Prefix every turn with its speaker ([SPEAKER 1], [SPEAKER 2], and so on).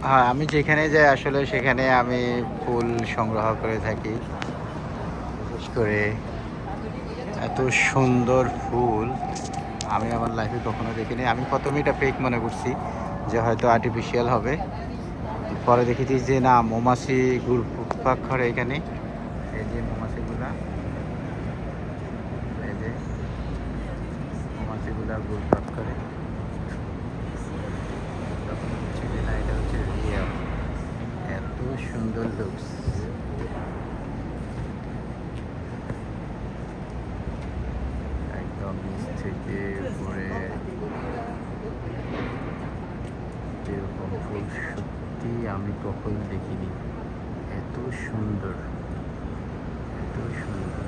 [SPEAKER 1] হ্যাঁ, আমি যেখানে যাই আসলে সেখানে আমি ফুল সংগ্রহ করে থাকি। বিশেষ করে এত সুন্দর ফুল আমি আমার লাইফে কখনো দেখিনি। আমি প্রথমে এটা ফেক মনে করছি যে হয়তো আর্টিফিশিয়াল হবে। পরে দেখেছি যে না, মৌমাছি ঘুরপাক করে এখানে। এই যে মৌমাছিগুলা, এই যে মৌমাছিগুলা ঘুরপাক করে। তখন হচ্ছে যে না, এটা হচ্ছে রিয়েল। এত সুন্দর লুকস, একদম নিচ থেকে উপরে এরকম ফুল সত্যি আমি কখনো দেখিনি। এত সুন্দর, এত সুন্দর।